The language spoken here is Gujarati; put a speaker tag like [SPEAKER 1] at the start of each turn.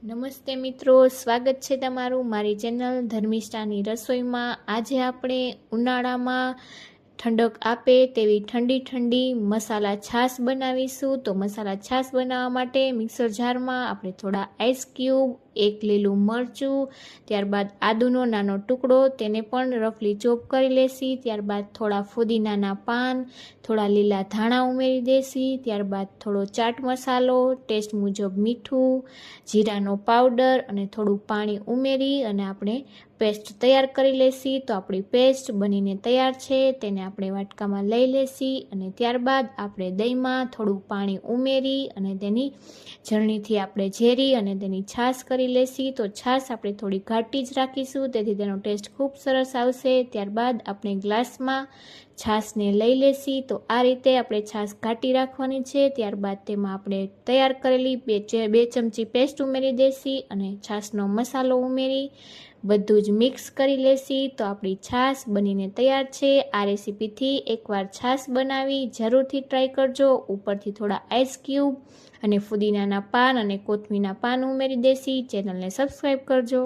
[SPEAKER 1] નમસ્તે મિત્રો, સ્વાગત છે તમારું મારી ચેનલ ધર્મિષ્ઠાની રસોઈમાં। આજે આપણે ઉનાળામાં ઠંડક આપે તેવી ઠંડી ઠંડી મસાલા છાશ બનાવીશું। તો મસાલા છાશ બનાવવા માટે મિક્સર જારમાં આપણે થોડા આઈસ ક્યુબ, એક લીલું મરચું, ત્યારબાદ આદુનો નાનો ટુકડો તેને પણ રફલી ચોપ કરી લેશી। ત્યારબાદ થોડા ફુદીનાના પાન, થોડા લીલા ધાણા ઉમેરી દેશી। ત્યારબાદ થોડો ચાટ મસાલો, ટેસ્ટ મુજબ મીઠું, જીરાનો પાવડર અને થોડું પાણી ઉમેરી અને આપણે પેસ્ટ તૈયાર કરી લેશી। તો આપણી પેસ્ટ બનીને તૈયાર છે, તેને આપણે વાટકામાં લઈ લેશી અને ત્યારબાદ આપણે દહીંમાં થોડું પાણી ઉમેરી અને તેની ઝરણીથી આપણે ઝેરી અને તેની છાશ કરી લેશી। તો છાશ આપણે થોડી ઘાટી જ રાખીશું, તેથી તેનો ટેસ્ટ ખૂબ સરસ આવશે। ત્યારબાદ આપણે ગ્લાસમાં છાશને લઈ લેશી। તો આ રીતે આપણે છાશ ઘાટી રાખવાની છે। ત્યારબાદ તેમાં આપણે તૈયાર કરેલી બે ચમચી પેસ્ટ ઉમેરી દેશી અને છાશનો મસાલો ઉમેરી બધું જ મિક્સ કરી લેશી। તો આપણી છાશ બનીને તૈયાર છે। આ રેસીપીથી એકવાર છાશ બનાવી જરૂરથી ટ્રાય કરજો। ઉપરથી થોડા આઈસ ક્યુબ અને ફુદીનાના પાન અને કોથમીરના પાન ઉમેરી દેશી। ચેનલને સબસ્ક્રાઈબ કરજો।